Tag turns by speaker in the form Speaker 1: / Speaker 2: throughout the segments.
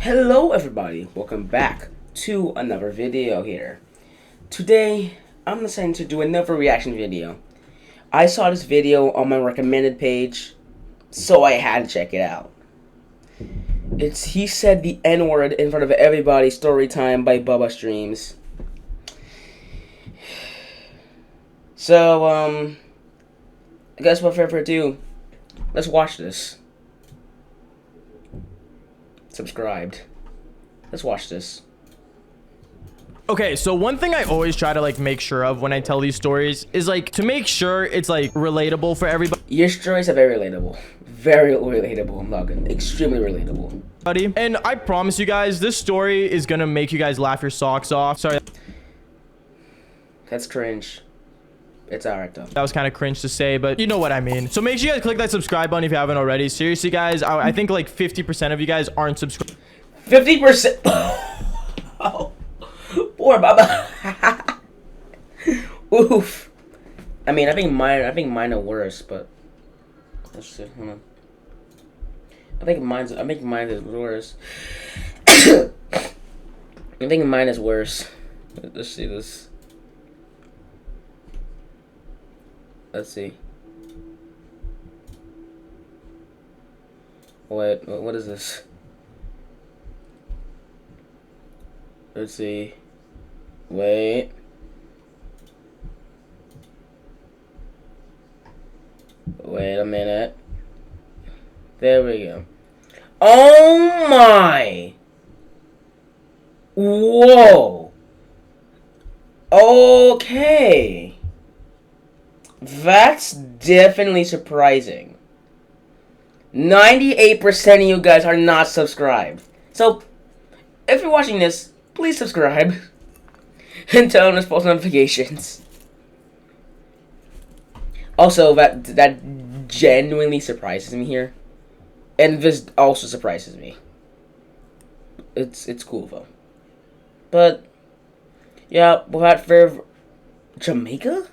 Speaker 1: Hello everybody, welcome back to another video here. Today, I'm deciding to do another reaction video. I saw this video on my recommended page, so I had to check it out. It's He Said the N-Word in Front of Everybody, Storytime by Bubba Streams. So, I guess without further ado, let's watch this. Subscribed. Let's watch this.
Speaker 2: Okay, so one thing I always try to make sure of when I tell these stories is to make sure it's relatable for everybody.
Speaker 1: Your stories are very relatable. Very relatable, Logan. Extremely relatable.
Speaker 2: And I promise you guys, this story is gonna make you guys laugh your socks off. Sorry.
Speaker 1: That's cringe. It's alright though.
Speaker 2: That was kind of cringe to say, but you know what I mean. So make sure you guys click that subscribe button if you haven't already. Seriously, guys, I think 50% of you guys aren't subscribed.
Speaker 1: 50%. Oh, poor Baba. Oof. I think mine are worse, but let's see. Hold on. I think mine is worse. I think mine is worse. Let's see this. Let's see. Wait, what is this? Let's see. Wait. Wait a minute. There we go. Oh my! Whoa! Okay. That's definitely surprising. 98% of you guys are not subscribed. So, if you're watching this, please subscribe. And turn on post notifications. Also, that genuinely surprises me here. And this also surprises me. It's cool though. But, yeah, without further... Jamaica?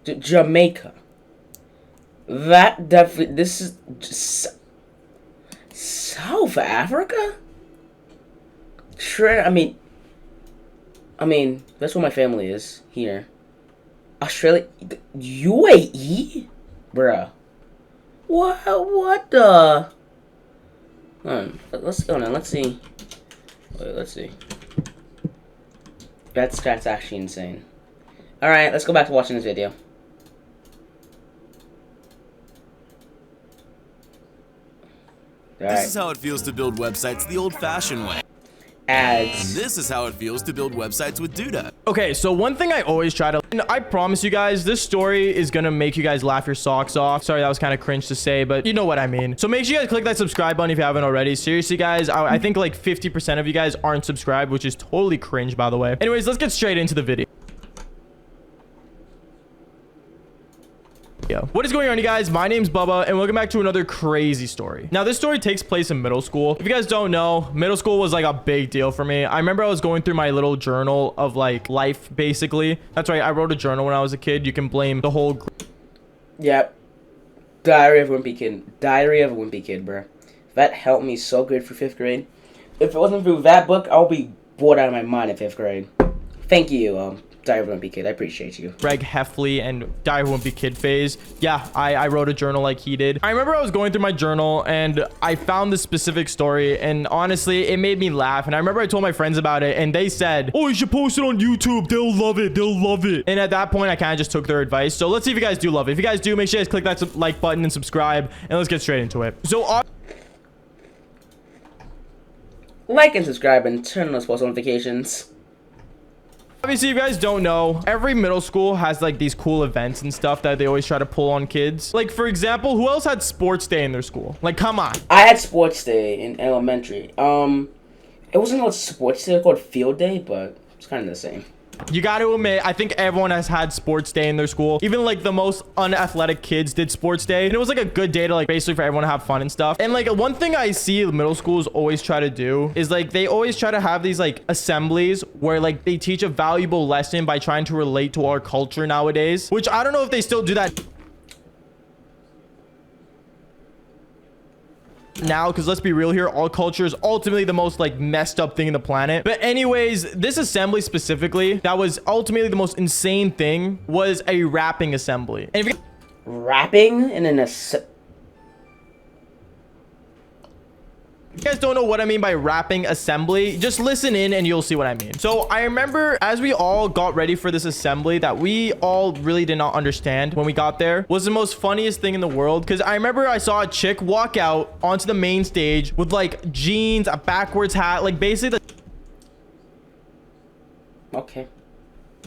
Speaker 1: Jamaica. That definitely. This is just South Africa. Sure. I mean, that's where my family is. Here, Australia, UAE, bruh. What the? Let's go now. Let's see. Wait, let's see. That's actually insane. All right, let's go back to watching this video.
Speaker 3: This is how it feels to build websites the old-fashioned way.
Speaker 1: Ads.
Speaker 3: And this is how it feels to build websites with Duda.
Speaker 2: Okay, so one thing I always try to... And I promise you guys, this story is gonna make you guys laugh your socks off. Sorry, that was kind of cringe to say, but you know what I mean. So make sure you guys click that subscribe button if you haven't already. Seriously, guys, I think 50% of you guys aren't subscribed, which is totally cringe, by the way. Anyways, let's get straight into the video. What is going on, you guys? My name's Bubba and welcome back to another crazy story. Now this story takes place in middle school. If you guys don't know, middle school was a big deal for me. I remember I was going through my little journal of life, basically. That's right, I wrote a journal when I was a kid. You can blame the whole
Speaker 1: Yep. Diary of a Wimpy Kid, bro. That helped me so good for 5th grade. If it wasn't for that book, I would be bored out of my mind in 5th grade. Thank you, Diary of a Wimpy Kid. I appreciate you.
Speaker 2: Greg Heffley and Diary of a Wimpy Kid phase. Yeah, I wrote a journal like he did. I remember I was going through my journal and I found this specific story, and honestly, it made me laugh. And I remember I told my friends about it and they said, oh, you should post it on YouTube. They'll love it. They'll love it. And at that point, I kind of just took their advice. So let's see if you guys do love it. If you guys do, make sure you guys click that like button and subscribe, and let's get straight into it. So
Speaker 1: like and subscribe and turn on those post notifications.
Speaker 2: obviously, if you guys don't know, every middle school has these cool events and stuff that they always try to pull on kids. For example, who else had sports day in their school? Come on.
Speaker 1: I had sports day in elementary. It wasn't called sports day, it was called field day, but it's kind of the same.
Speaker 2: You got to admit, I think everyone has had sports day in their school. Even the most unathletic kids did sports day, and it was a good day to basically for everyone to have fun and stuff. And one thing I see middle schools always try to do is they always try to have these assemblies where they teach a valuable lesson by trying to relate to our culture nowadays, which I don't know if they still do that. now, because let's be real here, all culture is ultimately the most like messed up thing in the planet. But anyways, this assembly specifically that was ultimately the most insane thing was a rapping assembly. And if you
Speaker 1: Rapping in an
Speaker 2: you guys don't know what I mean by rapping assembly, just listen in and you'll see what I mean. So I remember as we all got ready for this assembly that we all really did not understand when we got there was the most funniest thing in the world. Because I remember I saw a chick walk out onto the main stage with like jeans, a backwards hat, like basically
Speaker 1: Okay.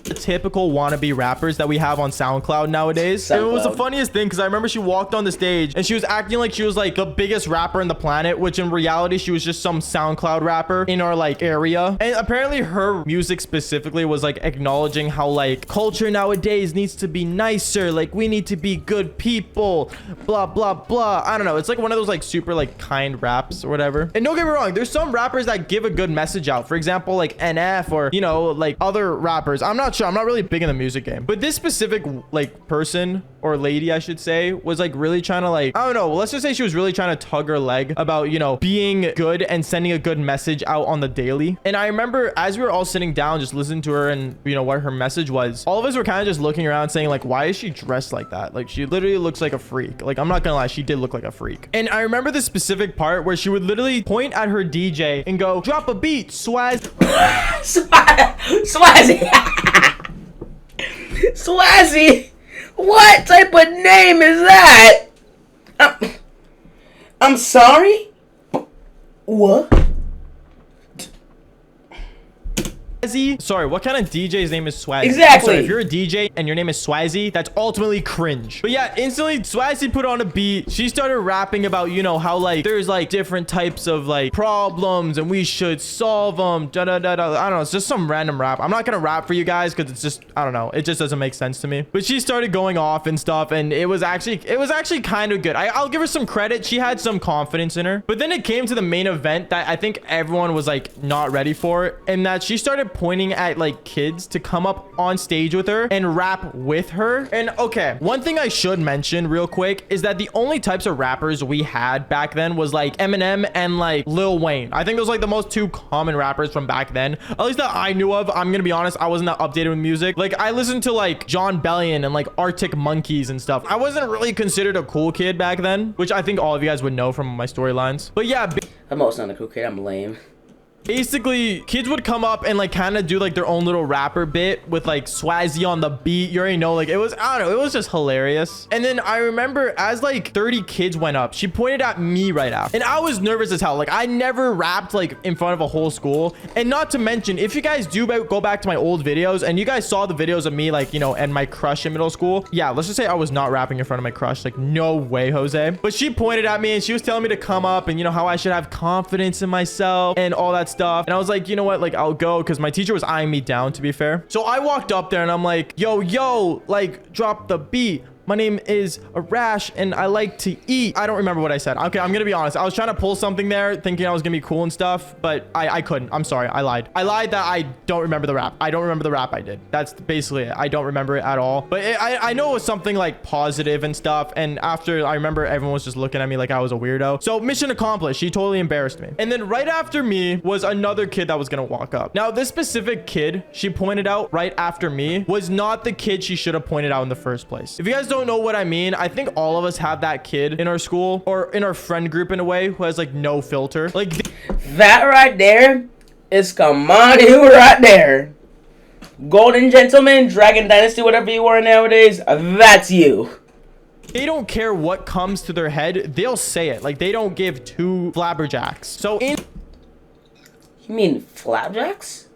Speaker 2: the typical wannabe rappers that we have on SoundCloud nowadays. And it was the funniest thing because I remember she walked on the stage and she was acting like she was like the biggest rapper in the planet, which in reality she was just some SoundCloud rapper in our like area. And apparently her music specifically was like acknowledging how like culture nowadays needs to be nicer, like we need to be good people, blah blah blah. I don't know, it's like one of those like super like kind raps or whatever. And don't get me wrong, there's some rappers that give a good message out, for example like NF or you know like other rappers. I'm not sure, I'm not really big in the music game, but this specific like person or lady I should say was like really trying to like, I don't know, let's just say she was really trying to tug her leg about, you know, being good and sending a good message out on the daily. And I remember as we were all sitting down just listening to her and you know what her message was, all of us were kind of just looking around saying like, why is she dressed like that? Like she literally looks like a freak. Like I'm not gonna lie, she did look like a freak. And I remember this specific part where she would literally point at her DJ and go, drop a beat, swaz.
Speaker 1: Swazzy. Swazzy. What type of name is that? I'm sorry? What?
Speaker 2: Sorry, what kind of DJ's name is Swazzy?
Speaker 1: Exactly.
Speaker 2: Sorry, if you're a DJ and your name is Swazzy, that's ultimately cringe. But yeah, instantly Swazzy put on a beat. She started rapping about, you know, how like there's like different types of like problems and we should solve them. Da da da da. I don't know. It's just some random rap. I'm not gonna rap for you guys because it's just, I don't know. It just doesn't make sense to me. But she started going off and stuff, and it was actually kind of good. I'll give her some credit. She had some confidence in her. But then it came to the main event that I think everyone was like not ready for, and that she started pointing at like kids to come up on stage with her and rap with her. And okay, one thing I should mention real quick is that the only types of rappers we had back then was like Eminem and like Lil Wayne. I think those like the most two common rappers from back then, at least that I knew of. I'm gonna be honest, I wasn't that updated with music. Like I listened to like John Bellion and like Arctic Monkeys and stuff. I wasn't really considered a cool kid back then, which I think all of you guys would know from my storylines. But yeah,
Speaker 1: I'm also not a cool kid. I'm lame.
Speaker 2: basically kids would come up and like kind of do like their own little rapper bit with like Swazzy on the beat. You already know, like it was, I don't know, it was just hilarious. And then I remember as like 30 kids went up, she pointed at me right after, and I was nervous as hell. Like I never rapped like in front of a whole school. And not to mention, if you guys do go back to my old videos and you guys saw the videos of me like, you know, and my crush in middle school, yeah, let's just say I was not rapping in front of my crush. Like no way, Jose. But she pointed at me and she was telling me to come up and you know how I should have confidence in myself and all that stuff. And I was like, you know what, like I'll go, because my teacher was eyeing me down, to be fair. So I walked up there and I'm like, yo, like drop the beat. My name is Arash and I like to eat. I don't remember what I said. Okay, I'm gonna be honest. I was trying to pull something there thinking I was gonna be cool and stuff, but I couldn't. I'm sorry, I lied. I lied that I don't remember the rap. I don't remember the rap I did. That's basically it. I don't remember it at all. But I know it was something like positive and stuff. And after, I remember everyone was just looking at me like I was a weirdo. So mission accomplished. She totally embarrassed me. And then right after me was another kid that was gonna walk up. Now this specific kid she pointed out right after me was not the kid she should have pointed out in the first place. If you guys don't know what I mean, I think all of us have that kid in our school or in our friend group in a way who has like no filter. Like
Speaker 1: that right there is commodity right there. Golden Gentleman, Dragon Dynasty, whatever you are nowadays, that's you.
Speaker 2: They don't care what comes to their head. They'll say it. Like they don't give two flabberjacks. So in...
Speaker 1: You mean flapjacks?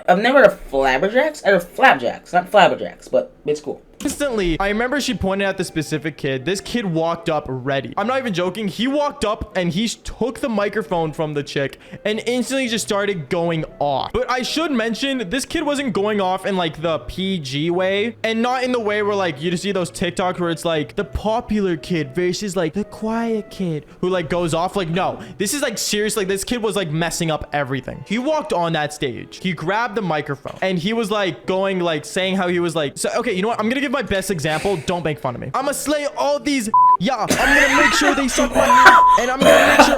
Speaker 1: I've never heard of flabberjacks. I heard of flapjacks, not flabberjacks, but it's cool.
Speaker 2: Instantly, I remember she pointed at the specific kid. This kid walked up ready. I'm not even joking. He walked up and he took the microphone from the chick and instantly just started going off. But I should mention, this kid wasn't going off in like the PG way and not in the way where like you just see those TikToks where it's like the popular kid versus like the quiet kid who like goes off. Like, no, this is like serious. Like this kid was like messing up everything. He walked on that stage. He grabbed the microphone and he was like going, like saying how he was like, so, okay, you know what? I'm gonna give my best example. Don't make fun of me. I'm gonna slay all these. Yeah, I'm gonna make sure they suck my and I'm gonna make sure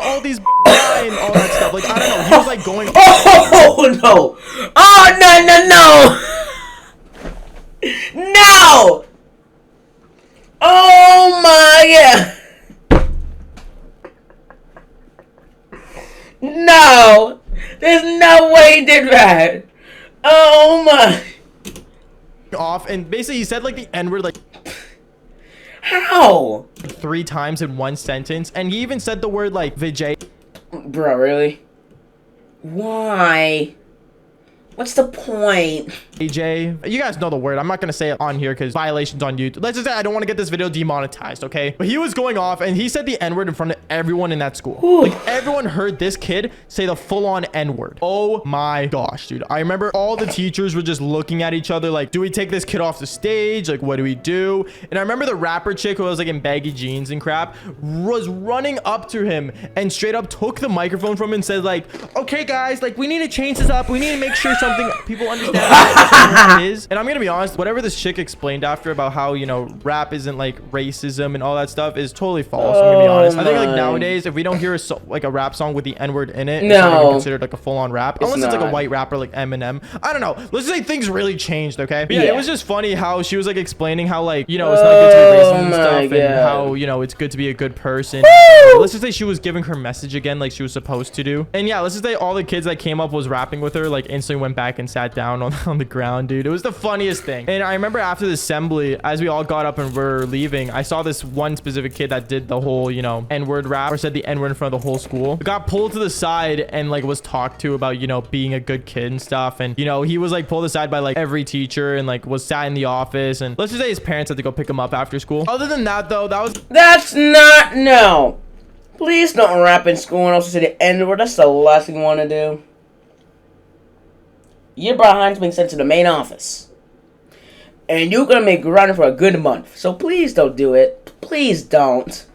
Speaker 2: like going.
Speaker 1: Oh no! Oh no! No! Oh my god! No! There's no way he did that! Oh my!
Speaker 2: Off, and basically he said like the N-word like
Speaker 1: How?
Speaker 2: 3 times in one sentence, and he even said the word like Vijay.
Speaker 1: Bro, really? Why? What's the point?
Speaker 2: AJ, you guys know the word. I'm not gonna say it on here because violations on YouTube. Let's just say I don't want to get this video demonetized, okay? But he was going off and he said the N-word in front of everyone in that school.
Speaker 1: Ooh.
Speaker 2: Like everyone heard this kid say the full-on N-word. Oh my gosh, dude. I remember all the teachers were just looking at each other like, do we take this kid off the stage? Like, what do we do? And I remember the rapper chick who was like in baggy jeans and crap was running up to him and straight up took the microphone from him and said like, okay guys, like we need to change this up. We need to make sure something people understand what is. And I'm gonna be honest, whatever this chick explained after about how, you know, rap isn't like racism and all that stuff is totally false. I'm gonna be honest. I think like nowadays, if we don't hear like a rap song with the N-word in it, it's not even considered like a full-on rap, unless it's like a white rapper like Eminem. I don't know. Let's just say things really changed, okay? But yeah, it was just funny how she was like explaining how like, you know, it's not good to be racist and stuff, and how, you know, it's good to be a good person. Let's just say she was giving her message again like she was supposed to do. And yeah, let's just say all the kids that came up was rapping with her like instantly went back and sat down on the ground, dude. It was the funniest thing. And I remember after the assembly, as we all got up and were leaving, I saw this one specific kid that did the whole, you know, N-word rap or said the N-word in front of the whole school. Got pulled to the side and like was talked to about, you know, being a good kid and stuff. And, you know, he was like pulled aside by like every teacher and like was sat in the office. And let's just say his parents had to go pick him up after school. Other than that, though,
Speaker 1: That's not, no. Please don't rap in school and also say the N-word. That's the last thing you want to do. You're behind being sent to the main office. And you're going to make grounded for a good month. So please don't do it. Please don't.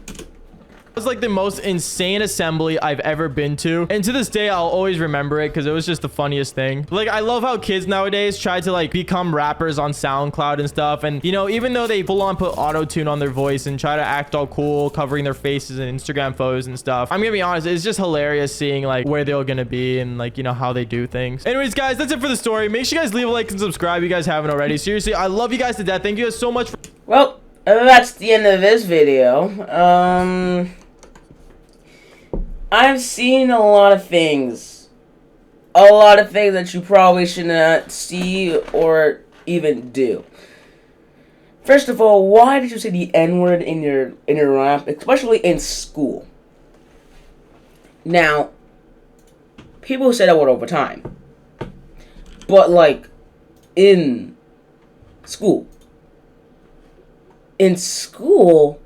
Speaker 2: It was like the most insane assembly I've ever been to, and to this day I'll always remember it because it was just the funniest thing. Like, I love how kids nowadays try to like become rappers on SoundCloud and stuff, and you know, even though they full on put auto-tune on their voice and try to act all cool covering their faces in Instagram photos and stuff, I'm gonna be honest, it's just hilarious seeing like where they're gonna be and like, you know, how they do things. Anyways guys, that's it for the story. Make sure you guys leave a like and subscribe if you guys haven't already. Seriously, I love you guys to death. Thank you guys so much for—
Speaker 1: Well, that's the end of this video. I've seen a lot of things. A lot of things that you probably should not see or even do. First of all, why did you say the N-word in your rap, especially in school? Now, people say that word over time. But like in school. In school,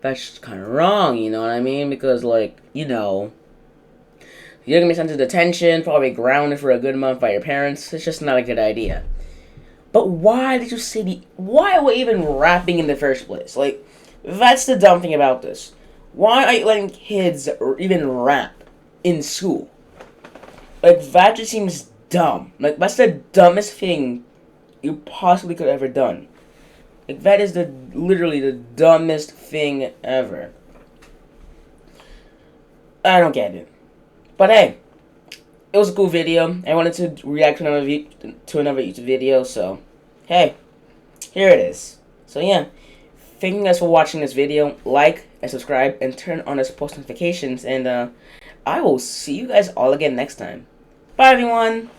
Speaker 1: that's kind of wrong, you know what I mean? Because, like, you know, you're going to be sent to detention, probably grounded for a good month by your parents. It's just not a good idea. But why did you say why are we even rapping in the first place? Like, that's the dumb thing about this. Why are you letting kids even rap in school? Like, that just seems dumb. Like, that's the dumbest thing you possibly could have ever done. Like, that is literally the dumbest thing ever. I don't get it. But hey, it was a cool video. I wanted to react to another YouTube video, so hey, here it is. So yeah, thank you guys for watching this video. Like and subscribe and turn on those post notifications, and I will see you guys all again next time. Bye everyone.